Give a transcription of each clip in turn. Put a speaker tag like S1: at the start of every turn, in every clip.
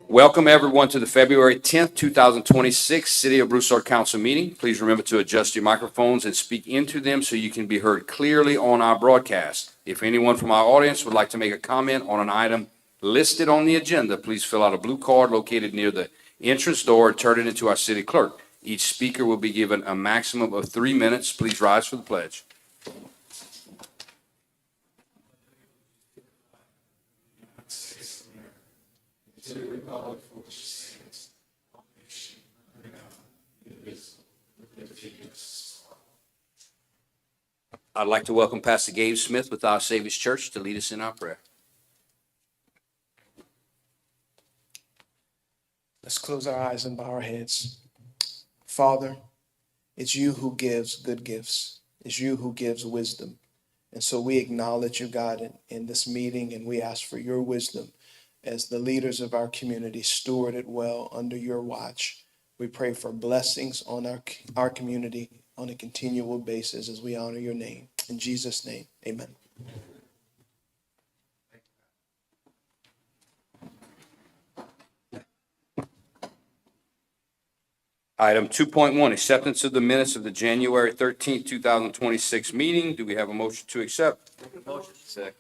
S1: Welcome everyone to the February 10th, 2026 City of Broussard Council meeting. Please remember to adjust your microphones and speak into them so you can be heard clearly on our broadcast. If anyone from our audience would like to make a comment on an item listed on the agenda, please fill out a blue card located near the entrance door and turn it into our city clerk. Each speaker will be given a maximum of 3 minutes. Please rise for the pledge. I'd like to welcome Pastor Gabe Smith with Our Savior's Church to lead us in our prayer.
S2: Let's close our eyes and bow our heads. Father, it's you who gives good gifts. It's you who gives wisdom. And so we acknowledge you, God, in this meeting, and we ask for your wisdom as the leaders of our community steward it well under your watch. We pray for blessings on our community on a continual basis as we honor your name. In Jesus' name, amen.
S1: Item 2.1, acceptance of the minutes of the January 13th, 2026 meeting. Do we have a motion to accept?
S3: Motion. Second.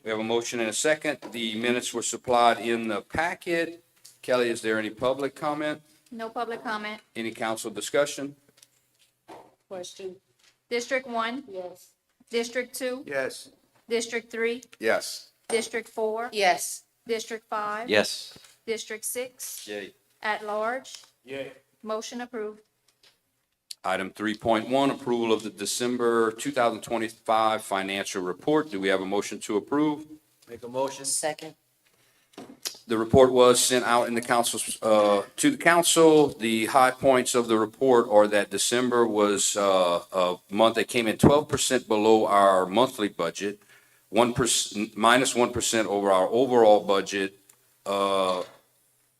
S1: We have a motion and a second. The minutes were supplied in the packet. Kelly, is there any public comment?
S4: No public comment.
S1: Any council discussion?
S3: Question.
S4: District 1,
S3: Yes.
S4: District 2,
S5: Yes.
S4: District 3,
S5: Yes.
S4: District 4,
S3: Yes.
S4: District 5,
S1: Yes.
S4: District 6,
S1: Yay.
S4: at large.
S5: Yay.
S4: Motion approved.
S1: Item 3.1, approval of the December 2025 financial report. Do we have a motion to approve?
S5: Make a motion.
S3: Second.
S1: The report was sent out in the council's, to the council. The high points of the report are that December was a month that came in 12% below our monthly budget, minus 1% over our overall budget,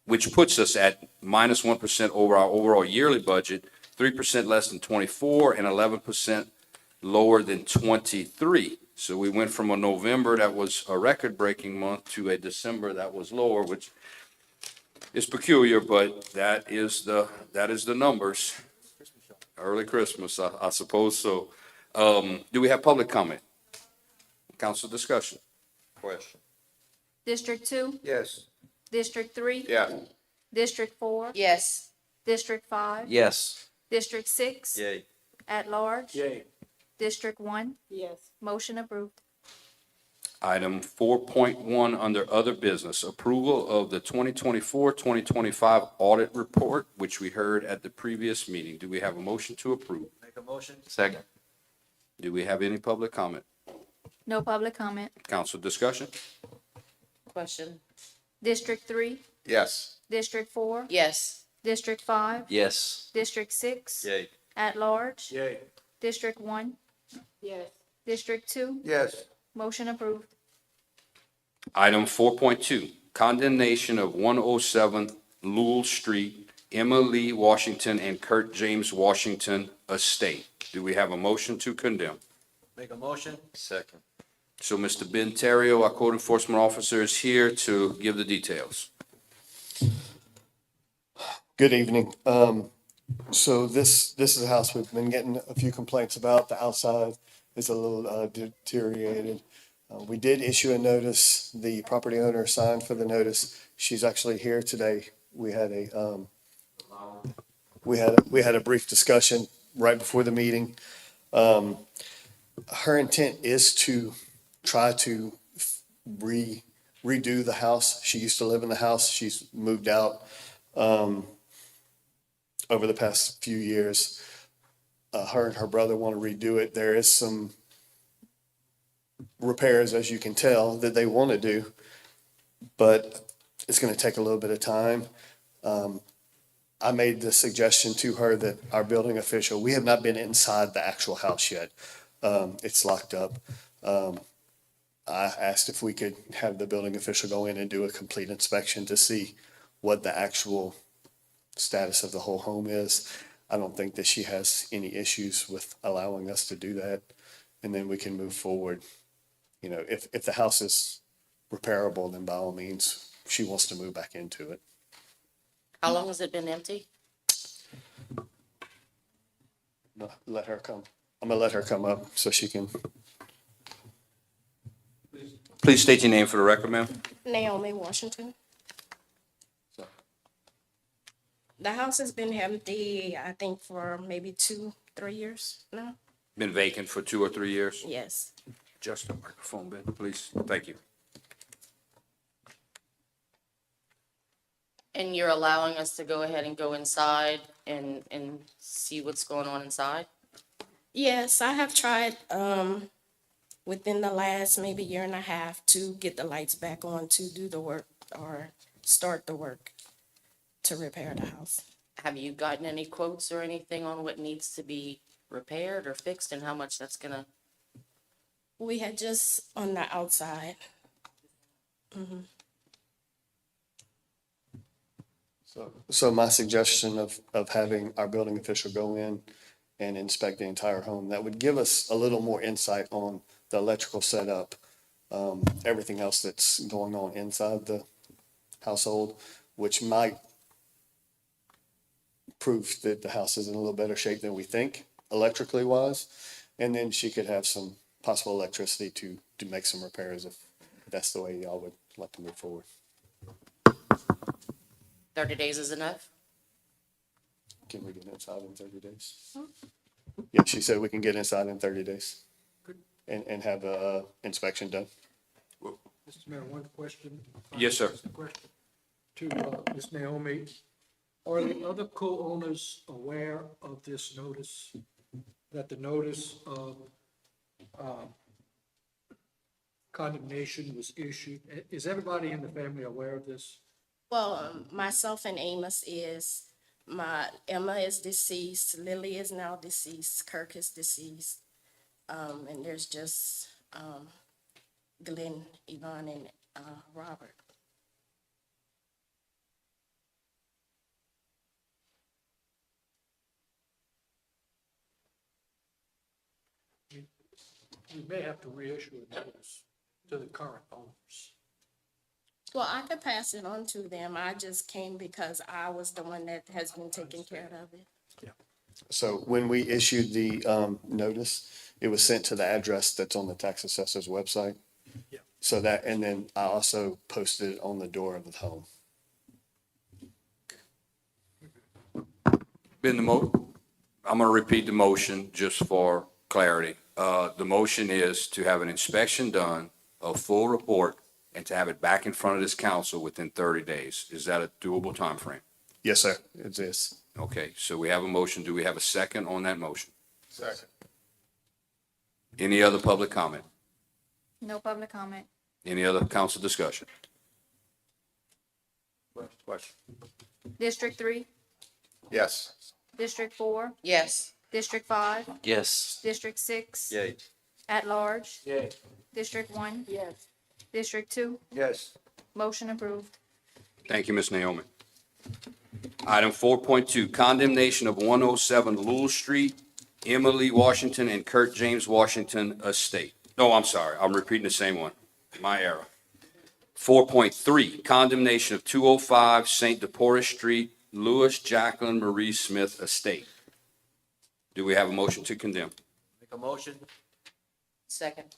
S1: which puts us at minus 1% over our overall yearly budget, 3% less than 24, and 11% lower than 23. So we went from a November that was a record-breaking month to a December that was lower, which is peculiar, but that is the numbers. Early Christmas, I suppose so. Do we have public comment? Council discussion?
S5: Question.
S4: District 2,
S5: Yes.
S4: District 3,
S5: Yeah.
S4: District 4,
S3: Yes.
S4: District 5,
S1: Yes.
S4: District 6,
S1: Yay.
S4: at large.
S5: Yay.
S4: District 1,
S3: Yes.
S4: motion approved.
S1: Item 4.1 under other business, approval of the 2024-2025 audit report, which we heard at the previous meeting. Do we have a motion to approve?
S5: Make a motion.
S1: Second. Do we have any public comment?
S4: No public comment.
S1: Council discussion?
S3: Question.
S4: District 3,
S5: Yes.
S4: District 4,
S3: Yes.
S4: District 5,
S1: Yes.
S4: District 6,
S1: Yay.
S4: at large.
S5: Yay.
S4: District 1,
S3: Yes.
S4: District 2,
S5: Yes.
S4: motion approved.
S1: Item 4.2, condemnation of 107 Lowell Street, Emma Lee Washington and Kurt James Washington estate. Do we have a motion to condemn?
S5: Make a motion.
S1: Second. So Mr. Ben Terrio, our code enforcement officer, is here to give the details.
S6: Good evening. So this is a house we've been getting a few complaints about. The outside is a little deteriorated. We did issue a notice. The property owner signed for the notice. She's actually here today. We had a brief discussion right before the meeting. Her intent is to try to redo the house. She used to live in the house. She's moved out over the past few years. Her and her brother want to redo it. There is some repairs, as you can tell, that they want to do, but it's going to take a little bit of time. I made the suggestion to her that our building official, we have not been inside the actual house yet. It's locked up. I asked if we could have the building official go in and do a complete inspection to see what the actual status of the whole home is. I don't think that she has any issues with allowing us to do that. And then we can move forward. You know, if the house is repairable, then by all means, she wants to move back into it.
S3: How long has it been empty?
S6: Let her come. I'm gonna let her come up so she can.
S1: Please state your name for the record, ma'am.
S7: Naomi Washington. The house has been empty, I think, for maybe 2-3 years now.
S1: Been vacant for 2 or 3 years?
S7: Yes.
S1: Just the microphone, Ben, please. Thank you.
S3: And you're allowing us to go ahead and go inside and see what's going on inside?
S7: Yes, I have tried within the last maybe year and a half to get the lights back on to do the work or start the work to repair the house.
S3: Have you gotten any quotes or anything on what needs to be repaired or fixed and how much that's gonna?
S7: We had just on the outside.
S6: So my suggestion of having our building official go in and inspect the entire home, that would give us a little more insight on the electrical setup, everything else that's going on inside the household, which might prove that the house is in a little better shape than we think, electrically wise. And then she could have some possible electricity to make some repairs if that's the way y'all would like to move forward.
S3: 30 days is enough?
S6: Can we get inside in 30 days? Yeah, she said we can get inside in 30 days and have a inspection done.
S8: Mr. Mayor, one question.
S1: Yes, sir.
S8: Just a question to Ms. Naomi. Are the other co-owners aware of this notice, that the notice of condemnation was issued? Is everybody in the family aware of this?
S7: Well, myself and Amos is, Emma is deceased, Lily is now deceased, Kirk is deceased. And there's just, Glenn, Yvonne, and, Robert.
S8: We may have to reissue a notice to the current owners.
S7: Well, I could pass it on to them. I just came because I was the one that has been taking care of it.
S6: So when we issued the notice, it was sent to the address that's on the tax assessor's website.
S8: Yeah.
S6: So that, and then I also posted it on the door of the home.
S1: I'm gonna repeat the motion just for clarity. The motion is to have an inspection done, a full report, and to have it back in front of this council within 30 days. Is that a doable timeframe?
S6: Yes, sir, it is.
S1: Okay, so we have a motion. Do we have a second on that motion?
S6: Second.
S1: Any other public comment?
S4: No public comment.
S1: Any other council discussion? Question?
S4: District 3,
S5: Yes.
S4: District 4,
S3: Yes.
S4: District 5,
S5: Yes.
S4: District 6,
S5: Yay.
S4: at large,
S5: Yay.
S4: District 1,
S3: Yes.
S4: District 2,
S5: Yes.
S4: motion approved.
S1: Thank you, Ms. Naomi. Item 4.2, condemnation of 107 Lowell Street, Emily Washington and Kurt James Washington estate. No, I'm sorry, I'm repeating the same one. My error. 4.3, condemnation of 205 St. Deporah Street, Lewis Jacqueline Marie Smith estate. Do we have a motion to condemn?
S5: Make a motion?
S3: Second.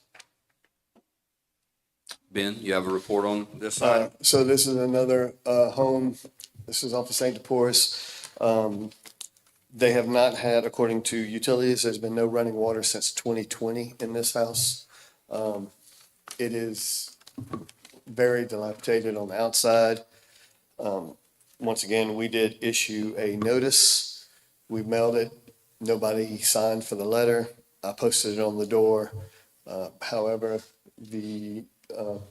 S1: Ben, you have a report on this item?
S6: So this is another home. This is off of St. Deporah's. They have not had, according to utilities, there's been no running water since 2020 in this house. It is very dilapidated on the outside. Once again, we did issue a notice. We mailed it. Nobody signed for the letter. I posted it on the door. However, the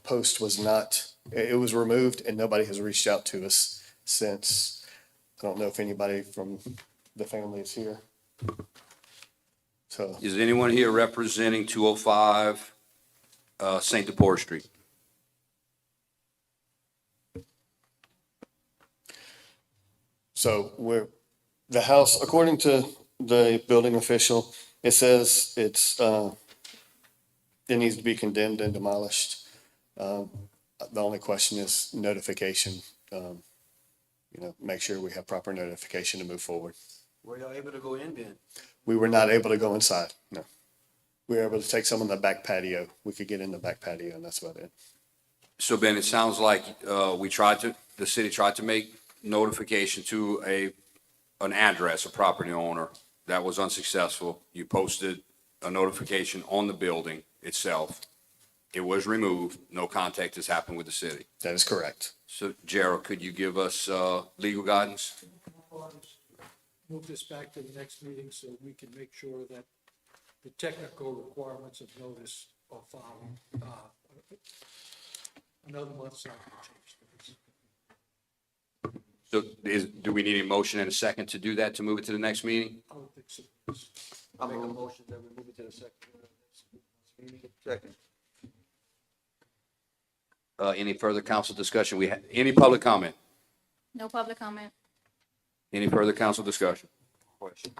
S6: post was not, it was removed and nobody has reached out to us since. I don't know if anybody from the family is here. So,
S1: Is anyone here representing 205 St. Deporah Street?
S6: so The house, according to the building official, it says it needs to be condemned and demolished. The only question is notification. Make sure we have proper notification to move forward.
S5: Were y'all able to go in then?
S6: We were not able to go inside, no. We were able to take some on the back patio. We could get in the back patio, and that's about it.
S1: So Ben, it sounds like the city tried to make notification to an address, a property owner. That was unsuccessful. You posted a notification on the building itself. It was removed. No contact has happened with the city.
S6: That is correct.
S1: So Gerald, could you give us legal guidance?
S8: Move this back to the next meeting so we can make sure that the technical requirements of notice are followed. Another month's not gonna change things.
S1: So do we need a motion and a second to do that, to move it to the next meeting?
S8: I don't think so.
S5: I'll make a motion that we move it to the second. Second.
S1: Any further council discussion? Any public comment?
S4: No public comment.
S1: Any further council discussion?
S5: Question.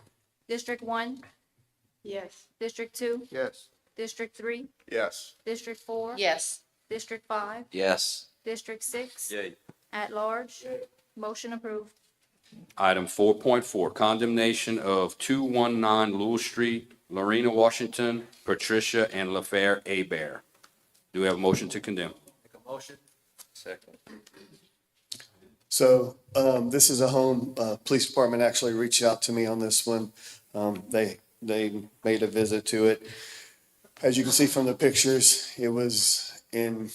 S4: District 1? Yes. District 2?
S5: Yes.
S4: District 3?
S5: Yes.
S4: District 4?
S3: Yes.
S4: District 5?
S5: Yes.
S4: District 6?
S5: Yay.
S4: At large? Motion approved.
S1: Item 4.4, condemnation of 219 Lewis Street, Lorena, Washington, Patricia and LaFair Abear. Do we have a motion to condemn?
S5: Make a motion. Second.
S6: So this is a home, police department actually reached out to me on this one. They made a visit to it. As you can see from the pictures, it was in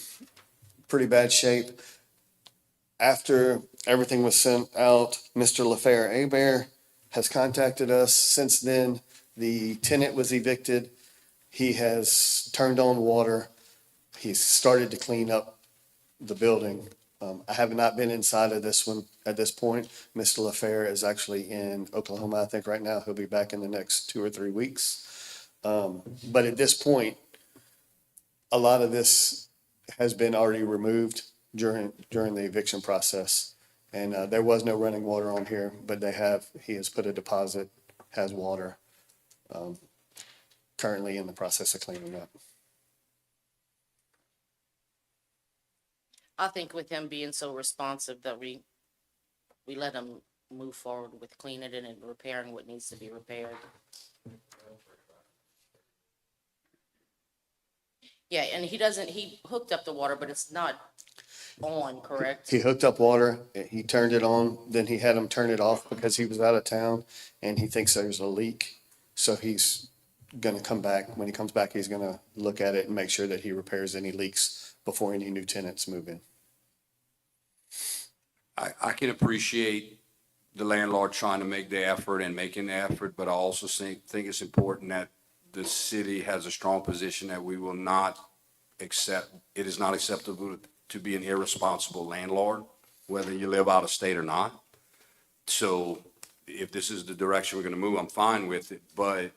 S6: pretty bad shape. After everything was sent out, Mr. LaFair Abear has contacted us. Since then, the tenant was evicted. He has turned on water. He's started to clean up the building. I have not been inside of this one at this point. Mr. LaFair is actually in Oklahoma, I think, right now. He'll be back in the next 2 or 3 weeks. But at this point, a lot of this has been already removed during the eviction process. And there was no running water on here, but he has put a deposit, has water, currently in the process of cleaning up.
S3: I think with him being so responsive that we let him move forward with cleaning it and repairing what needs to be repaired. Yeah, and he hooked up the water, but it's not on, correct?
S6: He hooked up water, he turned it on, then he had him turn it off because he was out of town and he thinks there's a leak. So he's gonna come back. When he comes back, he's gonna look at it and make sure that he repairs any leaks before any new tenants move in.
S1: I can appreciate the landlord trying to make the effort and making the effort, but I also think it's important that the city has a strong position that we will not accept, it is not acceptable to be an irresponsible landlord, whether you live out of state or not. So if this is the direction we're gonna move, I'm fine with it, but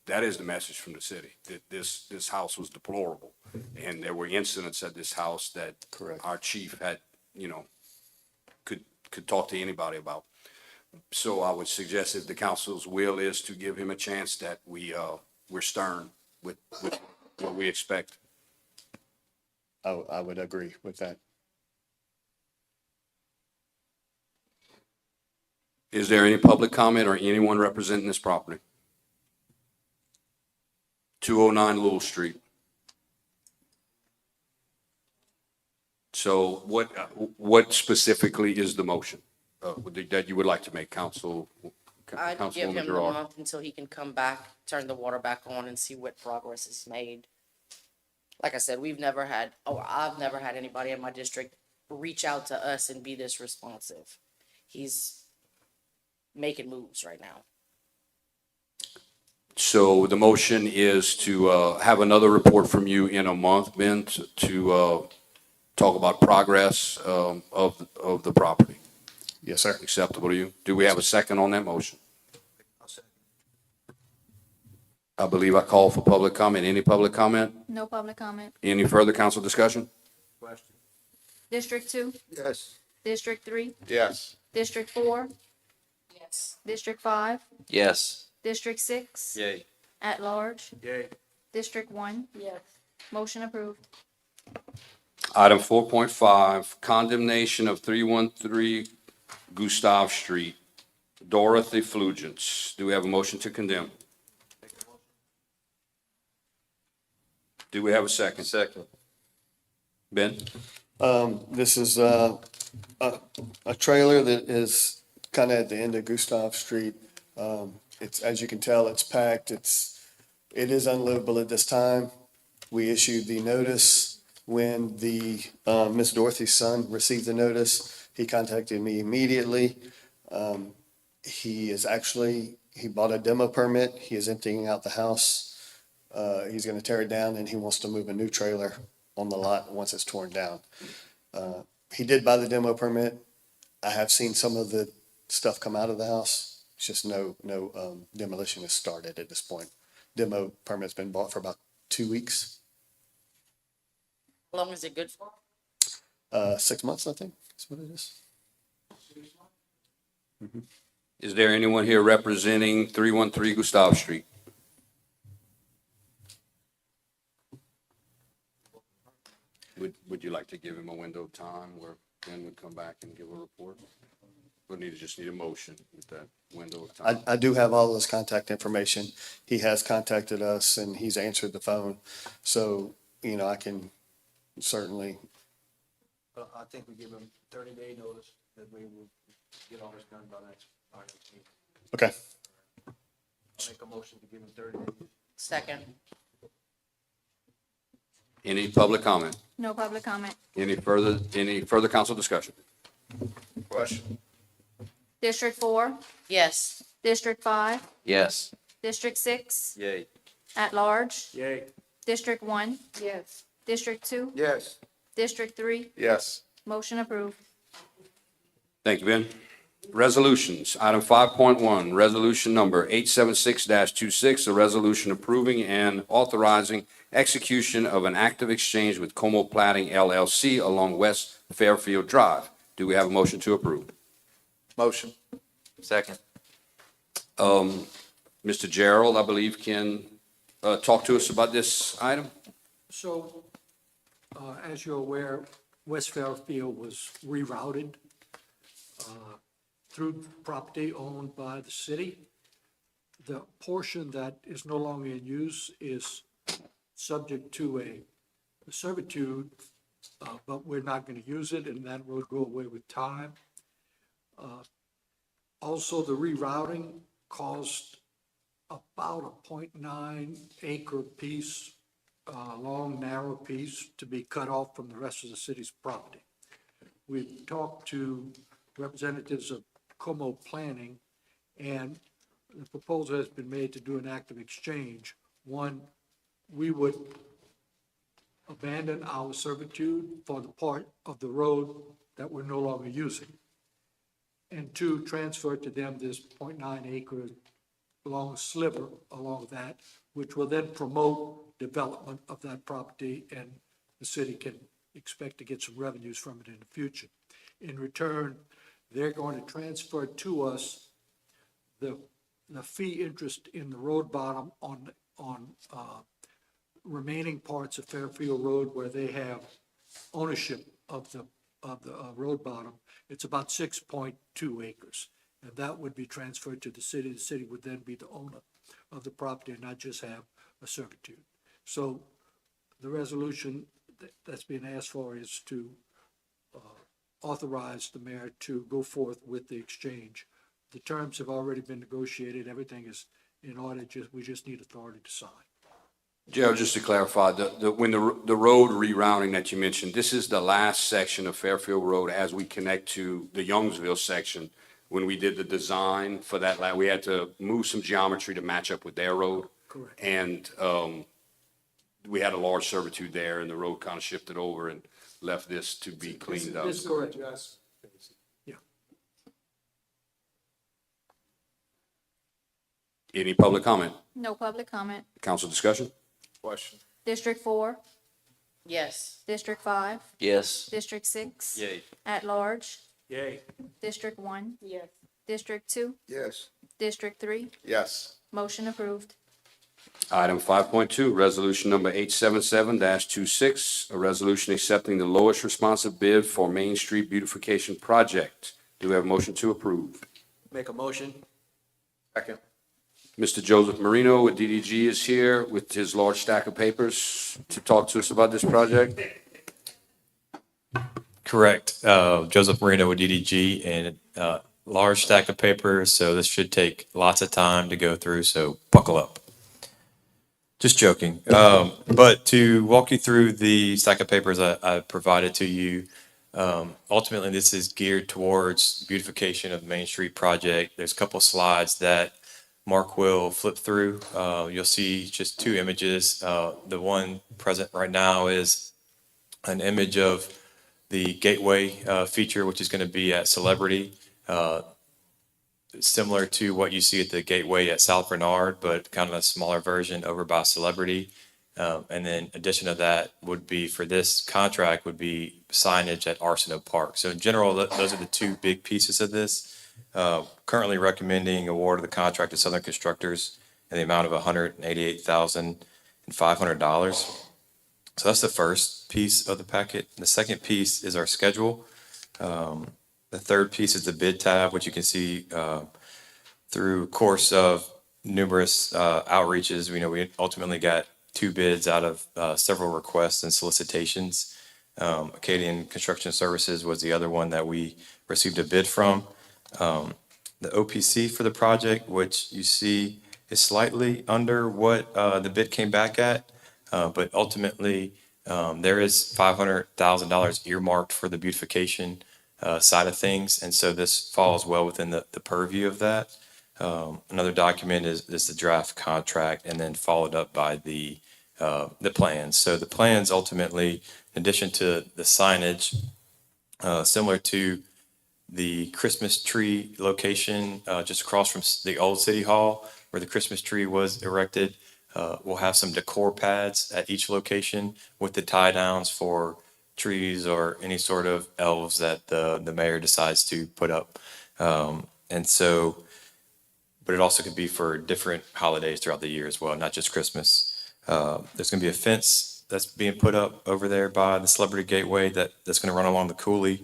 S1: that is the message from the city, that this house was deplorable. And there were incidents at this house that
S6: Correct.
S1: our chief had, could talk to anybody about. So I would suggest if the council's will is to give him a chance, that we're stern with what we expect.
S6: I would agree with that.
S1: Is there any public comment or anyone representing this property? 209 Lowell Street. So what specifically is the motion that you would like to make,
S3: I'd give
S1: Councilwoman
S3: him the
S1: Gerard?
S3: month until he can come back, turn the water back on and see what progress is made. Like I said, I've never had anybody in my district reach out to us and be this responsive. He's making moves right now.
S1: So the motion is to have another report from you in a month, Ben, to talk about progress of the property.
S6: Yes, sir.
S1: Acceptable to you? Do we have a second on that motion?
S5: I'll second.
S1: I believe I called for public comment. Any public comment?
S4: No public comment.
S1: Any further council discussion?
S5: Question.
S4: District 2?
S5: Yes.
S4: District 3?
S5: Yes.
S4: District 4?
S3: Yes.
S4: District 5,
S9: Yes.
S4: District 6,
S9: Yay.
S4: at large,
S5: Yay.
S4: District 1. Yes. Motion approved.
S1: Item 4.5, condemnation of 313 Gustav Street, Dorothy Flugents. Do we have a motion to condemn? Do we have a second?
S9: Second.
S1: Ben?
S6: This is a trailer that is kind of at the end of Gustav Street. It's, as you can tell, it's packed. It is unlivable at this time. We issued the notice when the Miss Dorothy's son received the notice. He contacted me immediately. He bought a demo permit. He is emptying out the house. He's going to tear it down, and he wants to move a new trailer on the lot once it's torn down. He did buy the demo permit. I have seen some of the stuff come out of the house. It's just no demolition has started at this point. Demo permit's been bought for about 2 weeks,
S3: How long is it good for?
S6: 6 months, I think, is what it is.
S1: Is there anyone here representing 313 Gustav Street? Would you like to give him a window of time where Ben would come back and give a report? We'll just need a motion with that window of time.
S6: I do have all his contact information. He has contacted us and he's answered the phone. So, I can certainly,
S5: I think we give them 30-day notice that we will get all this done by our next meeting.
S6: okay.
S5: I'll make a motion to give them 30 days.
S3: Second.
S1: Any public comment?
S4: No public comment.
S1: Any further council discussion?
S9: Question.
S4: District 4,
S3: Yes.
S4: District 5,
S9: Yes.
S4: District 6,
S9: Yay.
S4: at large,
S5: Yay.
S4: District 1. Yes. District 2,
S5: Yes.
S4: District 3.
S9: Yes.
S4: Motion approved.
S1: Thank you, Ben. Resolutions, item 5.1, resolution number 876-26, a resolution approving and authorizing execution of an active exchange with Como Plating LLC along West Fairfield Drive. Do we have a motion to approve?
S9: Motion. Second.
S1: Mr. Gerald, I believe, can talk to us about this item?
S8: So, as you're aware, West Fairfield was rerouted through property owned by the city. The portion that is no longer in use is subject to a servitude, but we're not going to use it, and that will go away with time. Also, the rerouting caused about a 0.9 acre piece, long, narrow piece, to be cut off from the rest of the city's property. We've talked to representatives of Como Planning, and the proposal has been made to do an active exchange. One, we would abandon our servitude for the part of the road that we're no longer using. And two, transfer to them this 0.9 acre long sliver along that, which will then promote development of that property, and the city can expect to get some revenues from it in the future. In return, they're going to transfer to us the fee interest in the road bottom on remaining parts of Fairfield Road where they have ownership of the road bottom. It's about 6.2 acres, and that would be transferred to the city. The city would then be the owner of the property and not just have a servitude. So the resolution that's being asked for is to authorize the mayor to go forth with the exchange. The terms have already been negotiated. Everything is in order. We just need authority to sign.
S1: Gerald, just to clarify, when the road rerouting that you mentioned, this is the last section of Fairfield Road as we connect to the Youngsville section. When we did the design for that, we had to move some geometry to match up with their road.
S8: Correct.
S1: And we had a large servitude there, and the road kind of shifted over and left this to be cleaned up.
S8: That's correct. Yeah.
S1: Any public comment?
S4: No public comment.
S1: Council discussion?
S9: Question.
S4: District 4,
S3: Yes.
S4: District 5,
S9: Yes.
S4: District 6,
S9: Yay.
S4: at large,
S5: Yay.
S4: District 1. Yes. District 2,
S9: Yes.
S4: District 3,
S9: Yes.
S4: motion approved.
S1: Item 5.2, resolution number 877-26, a resolution accepting the lowest responsive bid for Main Street beautification project. Do we have a motion to approve?
S5: Make a motion.
S9: Second.
S1: Mr. Joseph Marino with DDG is here with his large stack of papers to talk to us about this project.
S10: Correct. Joseph Marino with DDG and large stack of papers, so this should take lots of time to go through, so buckle up. Just joking. But to walk you through the stack of papers I provided to you, ultimately this is geared towards beautification of the Main Street project. There's a couple slides that Mark will flip through. You'll see just two images. The one present right now is an image of the gateway feature, which is going to be at Celebrity, similar to what you see at the gateway at South Bernard, but kind of a smaller version over by Celebrity. And then addition to that would be for this contract would be signage at Arsenault Park. So in general, those are the two big pieces of this. Currently recommending award of the contract to Southern Constructors in the amount of $188,500. So that's the first piece of the packet. The second piece is our schedule. The third piece is the bid tab, which you can see through course of numerous outreaches. We ultimately got 2 bids out of several requests and solicitations. Acadian Construction Services was the other one that we received a bid from. The OPC for the project, which you see is slightly under what the bid came back at. But ultimately, there is $500,000 earmarked for the beautification side of things, and so this falls well within the purview of that. Another document is the draft contract, and then followed up by the plans. So the plans ultimately, in addition to the signage, similar to the Christmas tree location just across from the old City Hall where the Christmas tree was erected, we'll have some decor pads at each location with the tie downs for trees or any sort of elves that the mayor decides to put up. And so, but it also could be for different holidays throughout the year as well, not just Christmas. There's going to be a fence that's being put up over there by the Celebrity Gateway that's going to run along the coulee.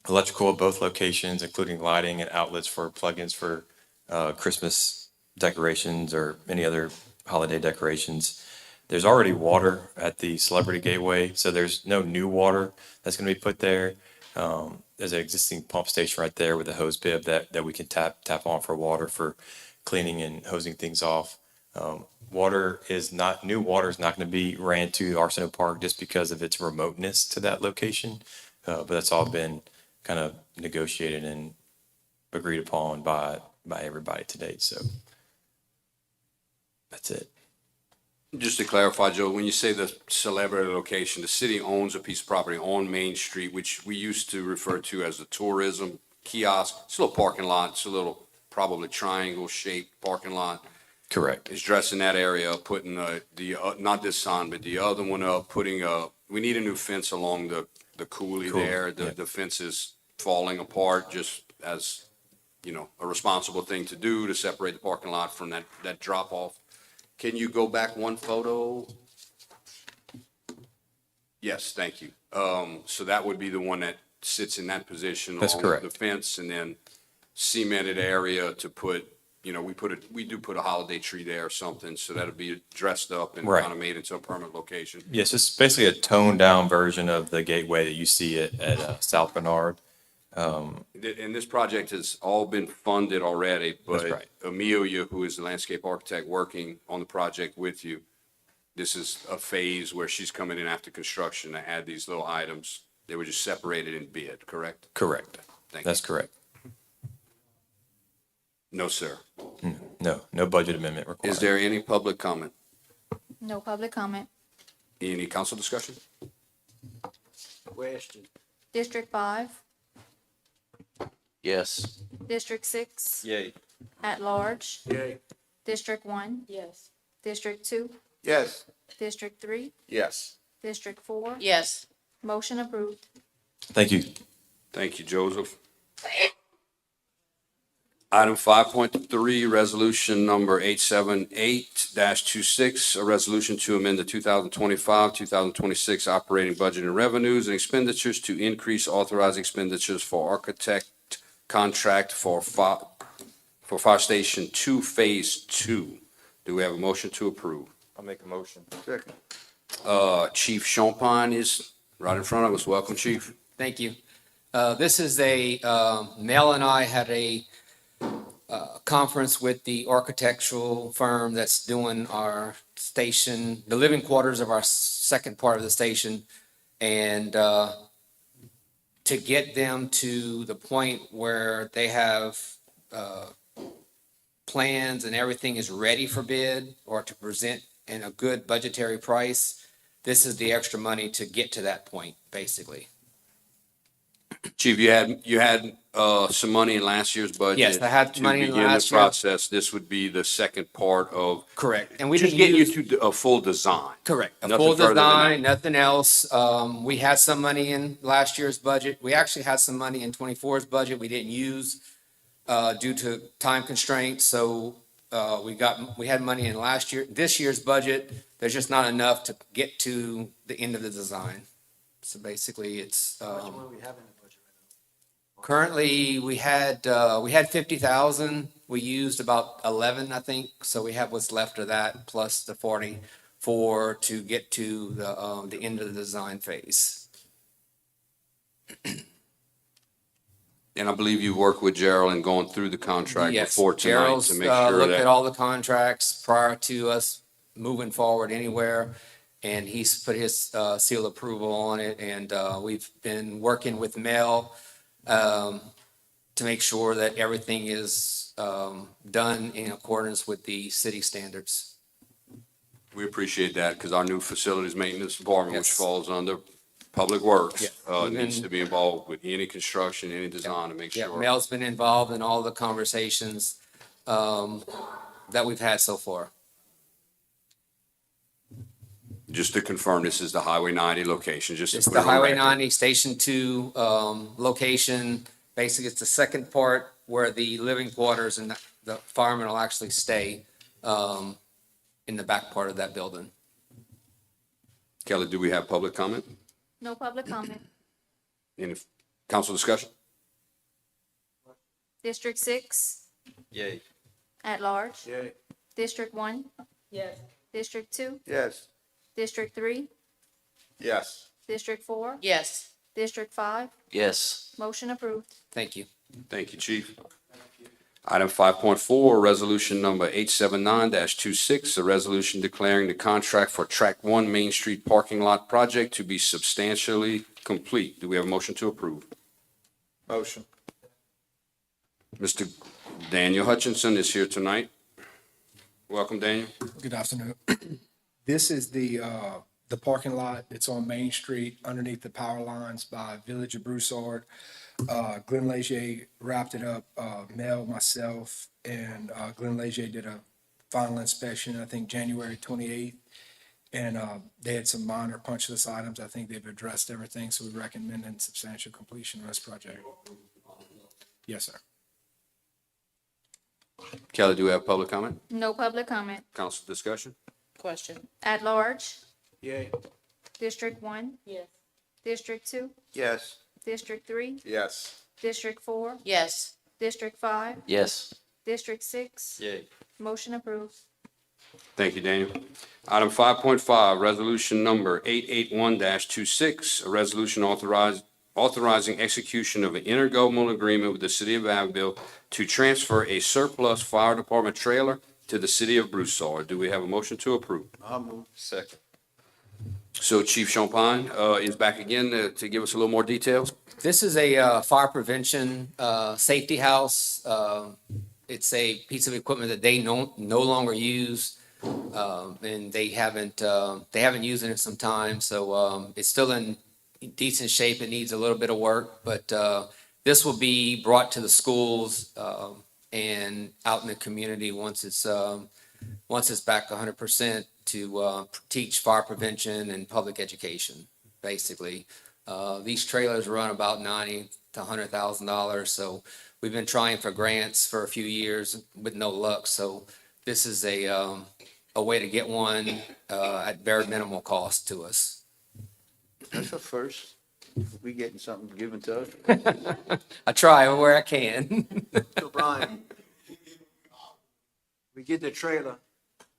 S10: Electrical at both locations, including lighting and outlets for plugins for Christmas decorations or any other holiday decorations. There's already water at the Celebrity Gateway, so there's no new water that's going to be put there. There's an existing pump station right there with a hose bib that we can tap on for water for cleaning and hosing things off. New water is not going to be ran to Arsenault Park just because of its remoteness to that location. But that's all been kind of negotiated and agreed upon by everybody to date. So that's it.
S1: Just to clarify, Joe, when you say the Celebrity location, the city owns a piece of property on Main Street, which we used to refer to as the tourism kiosk. It's a little parking lot. It's a little probably triangle-shaped parking lot.
S10: Correct.
S1: It's dressing that area up, putting not this sign, but the other one up, we need a new fence along the coulee there. The fence is falling apart just as, a responsible thing to do to separate the parking lot from that drop-off. Can you go back one photo? Yes, thank you. So that would be the one that sits in that position.
S10: That's
S1: along
S10: correct.
S1: the fence, and then cemented area to put, we do put a holiday tree there or something, so that'll be dressed up and
S10: Right.
S1: kind of made into a permanent location.
S10: Yes, it's basically a toned down version of the gateway that you see at South Bernard.
S1: And this project has all been funded already,
S10: That's
S1: but
S10: right.
S1: Amelia, who is the landscape architect working on the project with you, this is a phase where she's coming in after construction to add these little items. They were just separated in bid, correct?
S10: Correct.
S1: Thank
S10: That's
S1: you.
S10: correct.
S1: No, sir.
S10: No budget amendment required.
S1: Is there any public comment?
S4: No public comment.
S1: Any council discussion?
S5: Question.
S4: District 5,
S9: Yes.
S4: District 6,
S9: Yay.
S4: at large,
S5: Yay.
S4: District 1,
S7: Yes.
S4: District 2,
S9: Yes.
S4: District 3,
S9: Yes.
S4: District 4,
S3: Yes.
S4: motion approved.
S10: Thank you.
S1: Thank you, Joseph. Item 5.3, resolution number 878-26, a resolution to amend the 2025, 2026 operating budget and revenues and expenditures to increase authorized expenditures for architect contract for Fire Station 2, Phase 2. Do we have a motion to approve?
S9: I'll make a motion. Second.
S1: Chief Champagne is right in front of us. Welcome, Chief.
S11: Thank you. This is Mel and I had a conference with the architectural firm that's doing our station, the living quarters of our second part of the station. And to get them to the point where they have plans and everything is ready for bid or to present in a good budgetary price, this is the extra money to get to that point, basically.
S1: Chief, you had some money in last year's budget.
S11: Yes, I had money in
S1: To begin
S11: last
S1: the
S11: year.
S1: process, this would be the second part of.
S11: Correct. And we
S1: Just
S11: didn't
S1: getting you
S11: use.
S1: to a full design.
S11: Correct. A
S1: Nothing
S11: full
S1: further than
S11: design, nothing else. We had some money in last year's budget. We actually had some money in 24's budget we didn't use due to time constraints. So we had money in this year's budget. There's just not enough to get to the end of the design. So basically it's,
S5: How much money we have in the budget right
S11: currently we had 50,000. We used about 11, I think. So we have what's left of that plus the 44 to get to the end of the design phase.
S1: And I believe you worked with Gerald in going through the contract
S11: Yes,
S1: before tonight
S11: Gerald's
S1: to make sure
S11: looked at
S1: that.
S11: all the contracts prior to us moving forward anywhere. And he's put his seal approval on it. And we've been working with Mel to make sure that everything is done in accordance with the city standards.
S1: We appreciate that because our new facilities maintenance department, which
S11: Yes.
S1: falls under Public Works,
S11: Yeah.
S1: needs to be involved with any construction, any design to make
S11: Yeah,
S1: sure.
S11: Mel's been involved in all the conversations that we've had so far.
S1: Just to confirm, this is the Highway 90 location, just to
S11: It's
S1: put
S11: the
S1: it on
S11: Highway
S1: record.
S11: 90 Station 2 location. Basically, it's the second part where the living quarters and the firemen will actually stay in the back part of that building.
S1: Kelly, do we have public comment?
S4: No public comment.
S1: Any council discussion?
S4: District 6,
S9: Yay.
S4: at large.
S5: now? Yay.
S4: District 1,
S7: Yes.
S4: District 2,
S9: Yes.
S4: District 3,
S9: Yes.
S4: District 4,
S3: Yes.
S4: District 5.
S12: Yes.
S4: Motion approved.
S11: Thank you.
S1: Thank you, Chief. Item 5.4, resolution number 879-26, a resolution declaring the contract for Track 1 Main Street Parking Lot Project to be substantially complete. Do we have a motion to approve?
S9: Motion.
S1: Mr. Daniel Hutchinson is here tonight. Welcome, Daniel.
S13: Good afternoon. This is the parking lot. It's on Main Street underneath the power lines by Village of Broussard. Glenn Leger wrapped it up. Mel, myself, and Glenn Leger did a final inspection, I think January 28th. And they had some minor punch list items. I think they've addressed everything, so we recommend substantial completion of this project. Yes, sir.
S1: Kelly, do we have public comment?
S4: No public comment.
S1: Council discussion?
S3: Question.
S4: At large.
S5: Yay.
S4: District 1,
S7: Yes.
S4: District 2,
S9: Yes.
S4: District 3,
S9: Yes.
S4: District 4,
S3: Yes.
S4: District 5,
S12: Yes.
S4: District 6.
S9: Yay.
S4: Motion approved.
S1: Thank you, Daniel. Item 5.5, resolution number 881-26, a resolution authorizing execution of an intergovernmental agreement with the city of Abbeville to transfer a surplus fire department trailer to the city of Broussard. Do we have a motion to approve?
S9: I'll move. Second.
S1: So Chief Champagne is back again to give us a little more details.
S11: This is a fire prevention safety house. It's a piece of equipment that they no longer use, and they haven't used it in some time. So it's still in decent shape. It needs a little bit of work, but this will be brought to the schools and out in the community once it's back 100% to teach fire prevention and public education, basically. These trailers run about to $100,000. So we've been trying for grants for a few years with no luck. So this is a way to get one at very minimal cost to us.
S9: That's a first. We getting something given to us.
S11: I try where I can.
S5: So Brian, we get the trailer.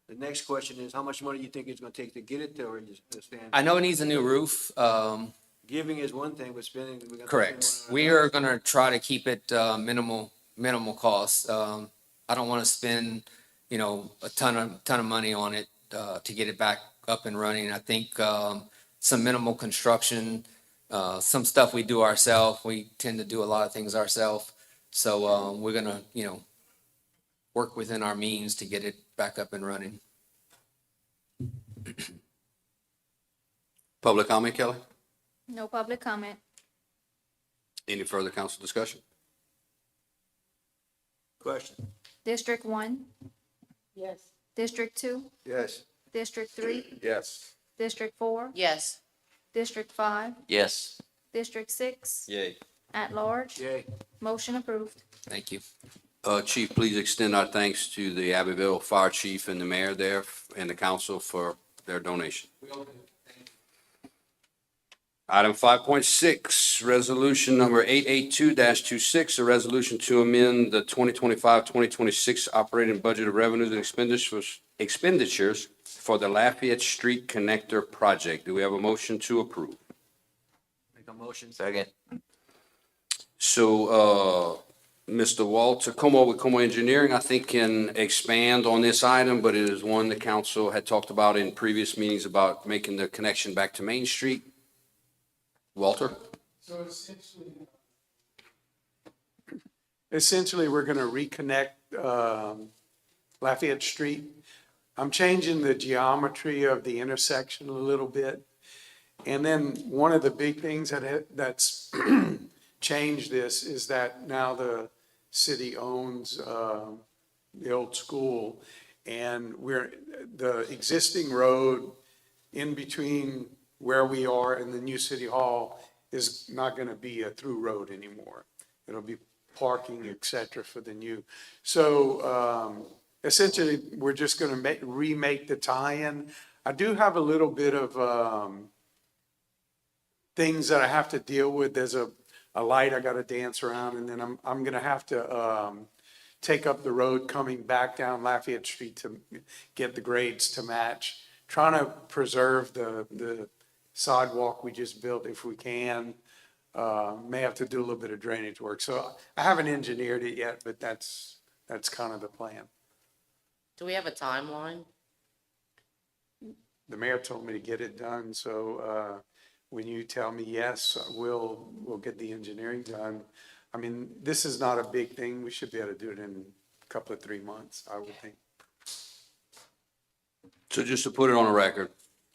S5: The next question is, how much money you think it's gonna take to get it there or just stand?
S11: I know it needs a new roof.
S5: Giving is one thing, but spending, we're gonna.
S11: Correct. We are gonna try to keep it minimal cost. I don't wanna spend, a ton of money on it to get it back up and running. I think some minimal construction, some stuff we do ourselves. We tend to do a lot of things ourselves. So we're gonna, work within our means to get it back up and running.
S1: Public comment, Kelly?
S4: No public comment.
S1: Any further council discussion?
S5: Question.
S4: District 1,
S7: Yes.
S4: District 2,
S9: Yes.
S4: District 3,
S9: Yes.
S4: District 4,
S3: Yes.
S4: District 5,
S9: Yes.
S4: District 6,
S9: Yay.
S4: at large.
S5: Yay.
S4: Motion approved.
S11: Thank you.
S1: Chief, please extend our thanks to the Abbeville Fire Chief and the mayor there and the council for their donation. Item 5.6, resolution number 882-26, a resolution to amend the 2025-2026 operating budget of revenues and expenditures for the Lafayette Street Connector Project. Do we have a motion to approve?
S5: Make a motion.
S9: Second.
S1: So, Mr. Walter Como with Como Engineering, I think can expand on this item, but it is one the council had talked about in previous meetings about making the connection back to Main Street. Walter?
S12: So essentially, we're going to reconnect Lafayette Street. I'm changing the geometry of the intersection a little bit. And then one of the big things that's changed this is that now the city owns the old school. And the existing road in between where we are and the new city hall is not going to be a through road anymore. It'll be parking, et cetera, for the new. So essentially, we're just going to remake the tie-in. I do have a little bit of things that I have to deal with. There's a light I got to dance around, and then I'm going to have to take up the road coming back down Lafayette Street to get the grades to match. Trying to preserve the sidewalk we just built if we can. May have to do a little bit of drainage work. So I haven't engineered it yet, but that's kind of the plan.
S3: Do we have a timeline?
S12: The mayor told me to get it done, so when you tell me yes, we'll get the engineering done. I mean, this is not a big thing. We should be able to do it in a couple of 3 months, I would think.
S1: So just to put it on a record,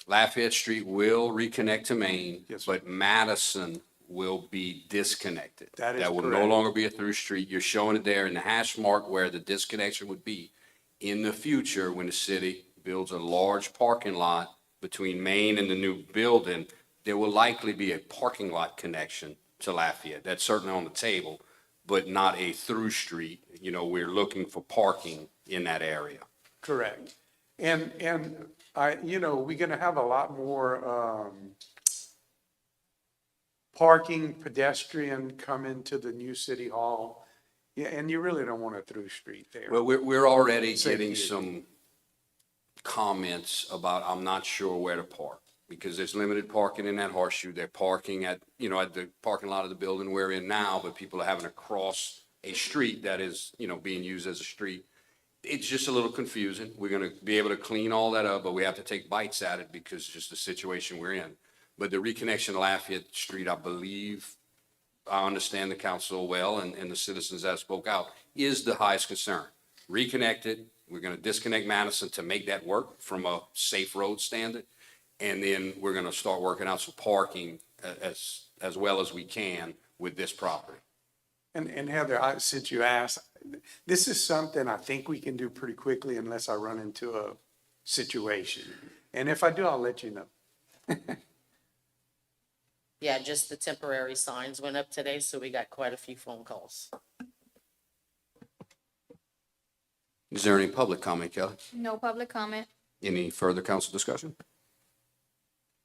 S1: Lafayette Street will reconnect to Main,
S12: Yes, sir.
S1: but Madison will be disconnected.
S12: That is
S1: That will no
S12: correct.
S1: longer be a through street. You're showing it there in the hash mark where the disconnection would be. In the future, when the city builds a large parking lot between Main and the new building, there will likely be a parking lot connection to Lafayette. That's certainly on the table, but not a through street. We're looking for parking in that area.
S12: Correct. And we're gonna have a lot more parking, pedestrian come into the new city hall. Yeah, and you really don't want a through street there.
S1: Well, we're already
S12: Safety
S1: getting
S12: issue.
S1: some comments about, I'm not sure where to park, because there's limited parking in that horseshoe. They're parking at the parking lot of the building we're in now, but people are having to cross a street that is, being used as a street. It's just a little confusing. We're gonna be able to clean all that up, but we have to take bites at it because just the situation we're in. But the reconnection to Lafayette Street, I believe, I understand the council well and the citizens that spoke out, is the highest concern. Reconnect it. We're gonna disconnect Madison to make that work from a safe road standard. And then we're gonna start working out some parking as well as we can with this property.
S12: And Heather, since you asked, this is something I think we can do pretty quickly unless I run into a situation. And if I do, I'll let you know.
S3: Yeah, just the temporary signs went up today, so we got quite a few phone calls.
S1: Is there any public comment, Kelly?
S4: No public comment.
S1: Any further council discussion?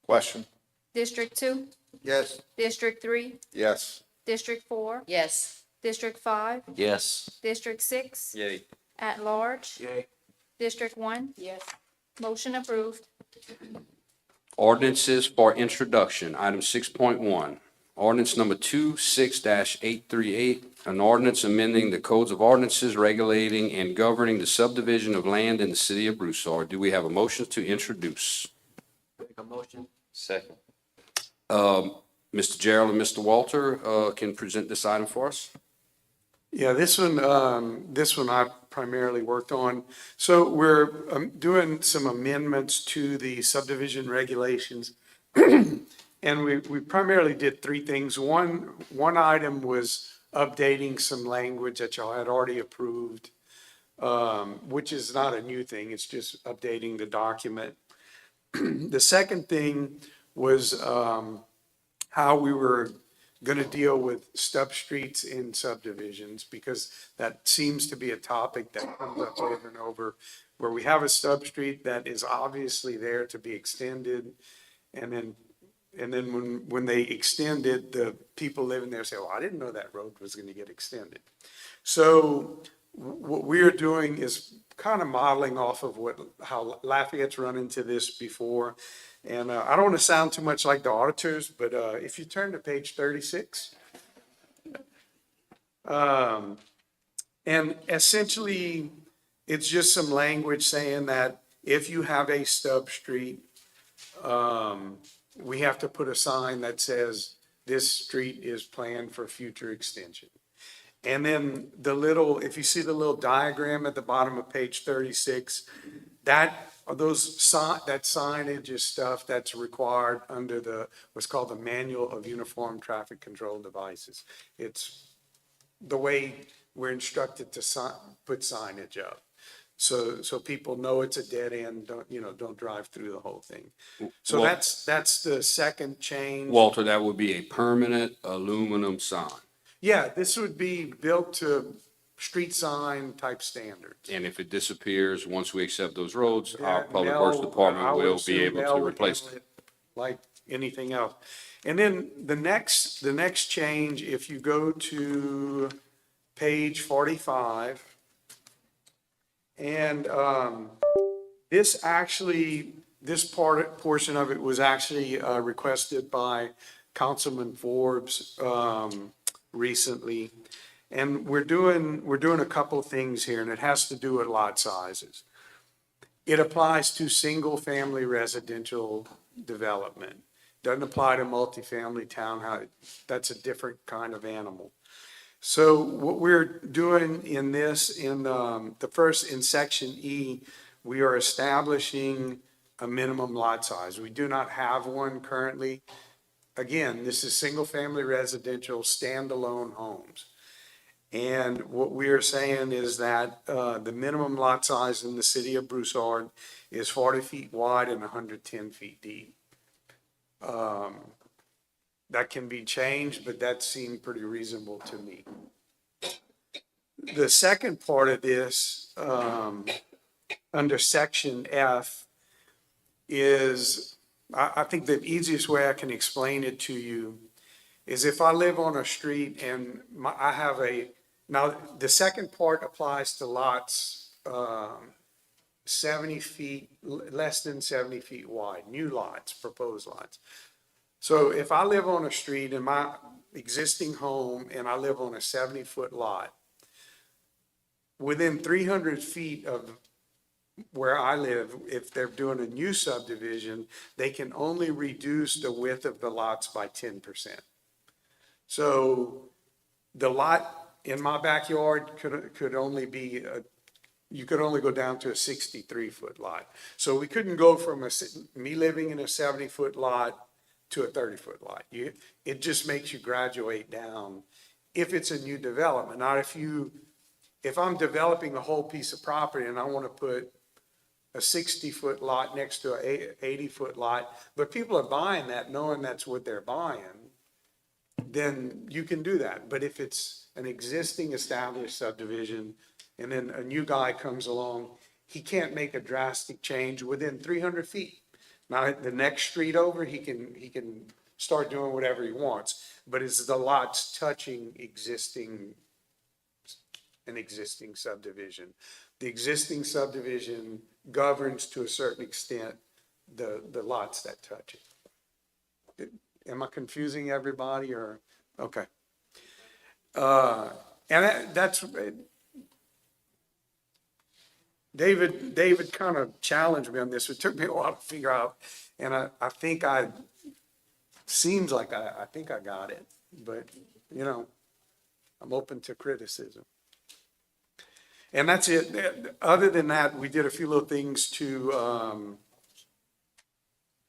S9: Question?
S4: District 2,
S9: Yes.
S4: District 3,
S9: Yes.
S4: District 4,
S3: Yes.
S4: District 5,
S1: Yes.
S4: District 6,
S10: Yay.
S4: at large,
S5: Yay.
S4: District 1.
S3: Yes.
S4: Motion approved.
S1: Ordinances for introduction, item 6.1. Ordinance number 26-838, an ordinance amending the codes of ordinances regulating and governing the subdivision of land in the city of Broussard. Do we have a motion to introduce?
S5: Make a motion.
S10: Second.
S1: Mr. Gerald and Mr. Walter can present this item for us.
S12: Yeah, this one I primarily worked on. So we're doing some amendments to the subdivision regulations. And we primarily did three things. One item was updating some language that y'all had already approved, which is not a new thing. It's just updating the document. The second thing was how we were going to deal with stub streets in subdivisions, because that seems to be a topic that comes up over and over, where we have a stub street that is obviously there to be extended, and then when they extend it, the people living there say, well, I didn't know that road was going to get extended. So what we're doing is kind of modeling off of how Lafayette's run into this before. And I don't want to sound too much like the auditors, but if you turn to page 36, and essentially it's just some language saying that if you have a stub street, we have to put a sign that says this street is planned for future extension. And then if you see the little diagram at the bottom of page 36, that signage is stuff that's required under what's called the Manual of Uniform Traffic Control Devices. It's the way we're instructed to put signage up. So people know it's a dead end, don't drive through the whole thing. So
S1: Well-
S12: that's the second change.
S1: Walter, that would be a permanent aluminum sign.
S12: Yeah, this would be built to street sign type standards.
S1: And if it disappears, once we accept those roads, our
S12: Yeah,
S1: Public Works
S12: Nell,
S1: Department
S12: I would
S1: will be
S12: assume
S1: able
S12: Nell
S1: to
S12: would
S1: replace
S12: handle
S1: it.
S12: Like anything else. And then the next change, if you go to page 45, and this portion of it was actually requested by Councilman Forbes recently. And we're doing a couple of things here, and it has to do with lot sizes. It applies to single-family residential development. Doesn't apply to multifamily townhouse. That's a different kind of animal. So what we're doing in this, in section E, we are establishing a minimum lot size. We do not have one currently. Again, this is single-family residential standalone homes. And what we are saying is that the minimum lot size in the city of Broussard is 40 feet wide and 110 feet deep. That can be changed, but that seemed pretty reasonable to me. The second part of this, under section F, is, I think the easiest way I can explain it to you is if I live on a street and now the second part applies to lots 70 feet, less than 70 feet wide, new lots, proposed lots. So if I live on a street in my existing home and I live on a 70-foot lot, within 300 feet of where I live, if they're doing a new subdivision, they can only reduce the width of the lots by 10%. So the lot in my backyard could only be you could only go down to a 63-foot lot. So we couldn't go from me living in a 70-foot lot to a 30-foot lot. It just makes you graduate down if it's a new development. Not if I'm developing a whole piece of property and I want to put a 60-foot lot next to an 80-foot lot, but people are buying that knowing that's what they're buying. then you can do that. But if it's an existing established subdivision and then a new guy comes along, he can't make a drastic change within 300 feet. Now, the next street over, he can start doing whatever he wants, but it's the lots touching an existing subdivision. The existing subdivision governs to a certain extent the lots that touch it. Am I confusing everybody or, okay. And that's, David kind of challenged me on this. It took me a while to figure out, and I think seems like I think I got it, but, you know, I'm open to criticism. And that's it. Other than that, we did a few little things to,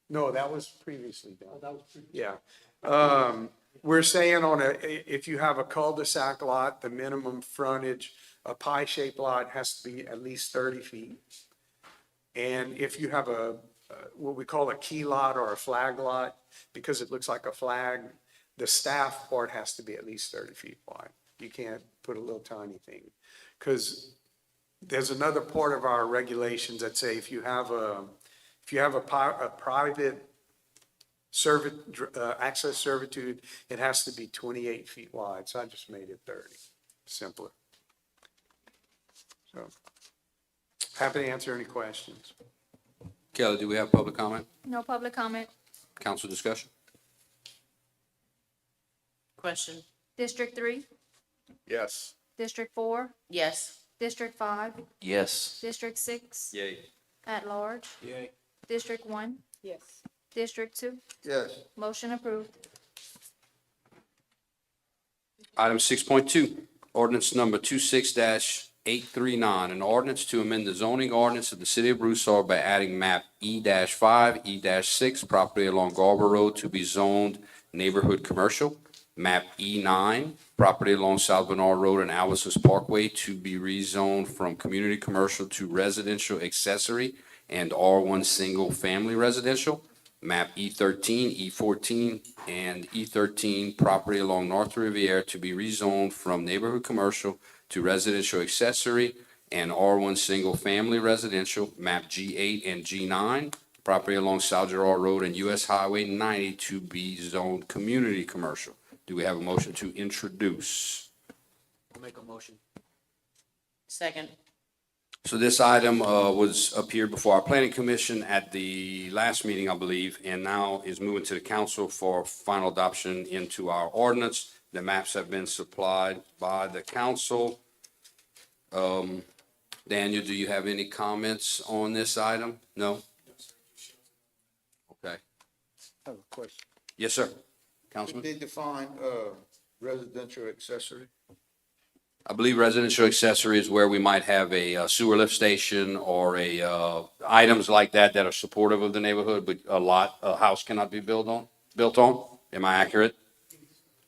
S12: no, that was previously done. Yeah. We're saying if you have a cul-de-sac lot, the minimum frontage, a pie-shaped lot has to be at least 30 feet. And if you have what we call a key lot or a flag lot, because it looks like a flag, the staff part has to be at least 30 feet wide. You can't put a little tiny thing. Because there's another part of our regulations that say if you have a private access servitude, it has to be 28 feet wide. So I just made it 30, simpler. So happy to answer any questions.
S1: Kelly, do we have public comment?
S4: No public comment.
S1: Council discussion?
S3: Question?
S4: District 3,
S9: Yes.
S4: District 4,
S3: Yes.
S4: District 5,
S1: Yes.
S4: District 6,
S1: Yay.
S4: at large,
S5: Yay.
S4: District 1,
S7: Yes.
S4: District 2,
S9: Yes.
S4: motion approved.
S1: Item 6.2, ordinance number 26-839, an ordinance to amend the zoning ordinance of the city of Broussard by adding map E-5, E-6, property along Garber Road to be zoned neighborhood commercial. Map E9, property along South Bernard Road and Alvis's Parkway to be rezoned from community commercial to residential accessory and R1 single family residential. Map E13, E14, and E13, property along North Riviera to be rezoned from neighborhood commercial to residential accessory and R1 single family residential. Map G8 and G9, property along South Gerard Road and US Highway 90 to be zoned community commercial. Do we have a motion to introduce?
S5: I'll make a motion.
S3: Second?
S1: So this item appeared before our planning commission at the last meeting, I believe, and now is moving to the council for final adoption into our ordinance. The maps have been supplied by the council. Daniel, do you have any comments on this item? No? Okay.
S9: I have a question.
S1: Yes, sir.
S9: Did
S1: Councilman?
S9: they define, residential accessory?
S1: I believe residential accessory is where we might have a sewer lift station or items like that that are supportive of the neighborhood, but a house cannot be built on. Am I accurate?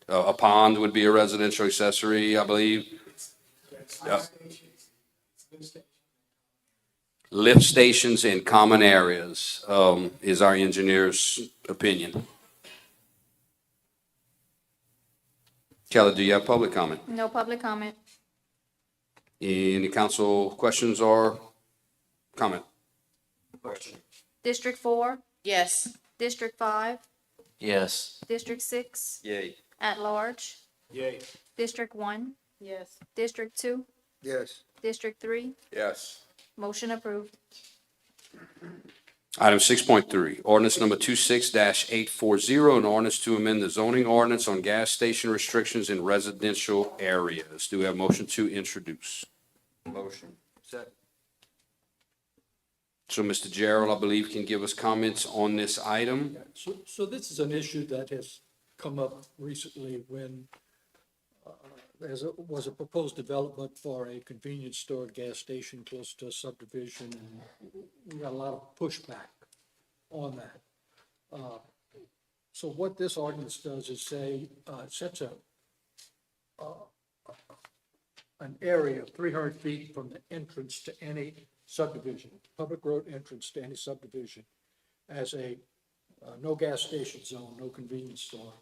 S1: A pond would be a residential accessory, I believe. Lift stations in common areas, is our engineer's opinion. Kelly, do you have public comment?
S4: No public comment.
S1: Any council questions or comment?
S5: Question.
S4: District 4,
S3: Yes.
S4: District 5,
S1: Yes.
S4: District 6,
S1: Yay.
S4: at large,
S5: Yay.
S4: District 1,
S7: Yes.
S4: District 2,
S9: Yes.
S4: District 3,
S9: Yes.
S4: motion approved.
S1: Item 6.3, ordinance number 26-840, an ordinance to amend the zoning ordinance on gas station restrictions in residential areas. Do we have a motion to introduce?
S9: Motion.
S5: Second.
S1: So Mr. Gerald, I believe, can give us comments on this item.
S8: So this is an issue that has come up recently when there was a proposed development for a convenience store, gas station close to a subdivision, and we got a lot of pushback on that. So what this ordinance does is say, sets an area of 300 feet from the entrance to any subdivision, public road entrance to any subdivision, as a no gas station zone, no convenience store.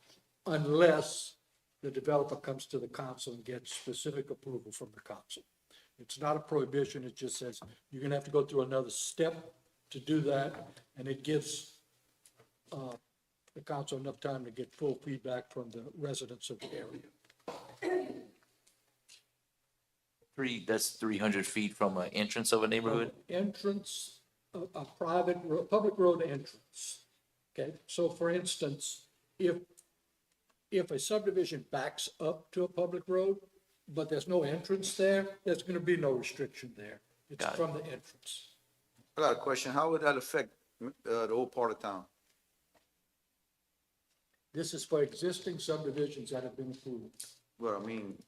S8: unless the developer comes to the council and gets specific approval from the council. It's not a prohibition, it just says you're gonna have to go through another step to do that, and it gives the council enough time to get full feedback from the residents of the area.
S14: That's 300 feet from an entrance of a neighborhood?
S8: Entrance, a private, public road entrance. Okay, so for instance, if a subdivision backs up to a public road, but there's no entrance there, there's gonna be no restriction there. It's
S14: Got it.
S8: from the entrance.
S9: I got a question. How would that affect, the old part of town?
S8: This is for existing subdivisions that have been approved.
S9: Well, I mean,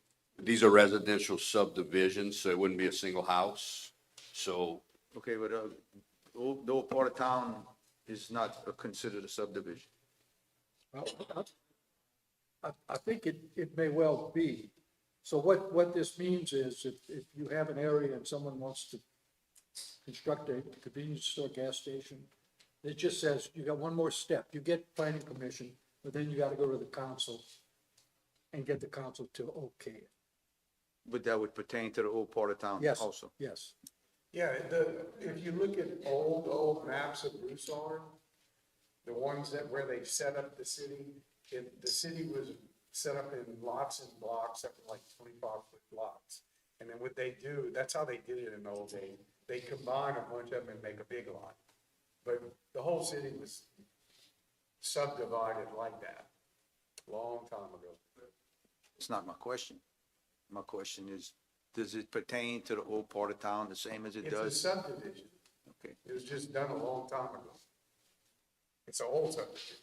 S1: These are residential subdivisions, so it wouldn't be a single house. So
S9: okay, but, the old part of town is not considered a subdivision.
S8: Well, I think it may well be. So what this means is if you have an area and someone wants to construct a convenience store, gas station, it just says you got one more step. You get planning permission, but then you gotta go to the council and get the council to okay it.
S9: But that would pertain to the old part of town
S8: Yes,
S9: also.
S8: yes.
S12: Yeah, if you look at old maps of Broussard, the ones where they set up the city, the city was set up in lots and blocks, up to like 25-foot blocks. And then what they do, that's how they did it in the old days. They combine a bunch of them and make a big lot. But the whole city was subdivided like that, a long time ago.
S9: It's not my question. My question is, does it pertain to the old part of town the same as it
S12: It's a
S9: does?
S12: subdivision.
S9: Okay.
S12: It was just done a long time ago. It's an old subdivision.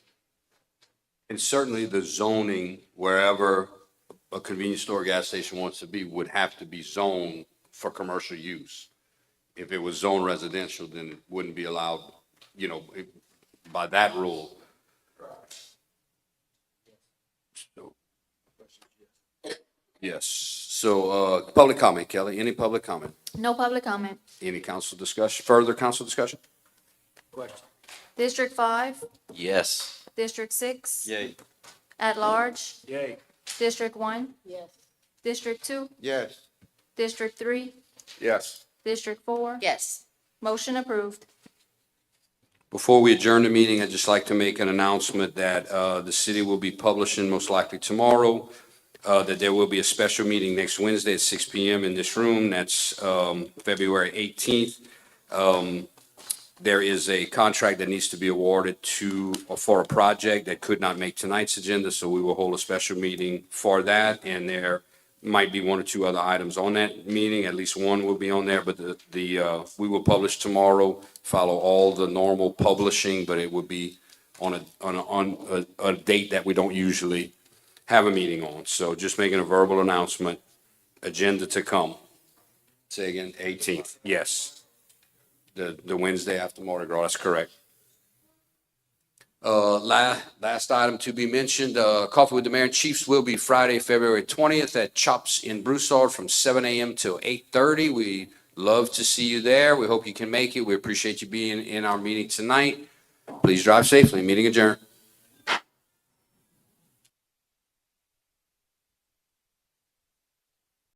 S1: And certainly the zoning, wherever a convenience store, gas station wants to be, would have to be zoned for commercial use. If it was zoned residential, then it wouldn't be allowed, by that rule. So- Yes, so, public comment, Kelly, any public comment?
S4: No public comment.
S1: Any council discussion, further council discussion?
S11: Question.
S4: District 5,
S14: Yes.
S4: District 6,
S10: Yay.
S4: at large,
S12: Yay.
S4: District 1,
S7: Yes.
S4: District 2,
S9: Yes.
S4: District 3,
S1: Yes.
S4: District 4.
S3: Yes.
S4: Motion approved.
S1: Before we adjourn the meeting, I'd just like to make an announcement that the city will be publishing most likely tomorrow, that there will be a special meeting next Wednesday at 6 PM in this room. That's February 18th. There is a contract that needs to be awarded for a project that could not make tonight's agenda, so we will hold a special meeting for that. And there might be one or two other items on that meeting. At least one will be on there, but we will publish tomorrow, follow all the normal publishing, but it would be on a date that we don't usually have a meeting on. So just making a verbal announcement, agenda to come. Say again, 18th, yes. The Wednesday after Mardi Gras, that's correct. Last item to be mentioned, Coffee with the Mayor and Chiefs will be Friday, February 20th at Chops in Broussard from 7 AM till 8:30. We love to see you there. We hope you can make it. We appreciate you being in our meeting tonight. Please drive safely. Meeting adjourned.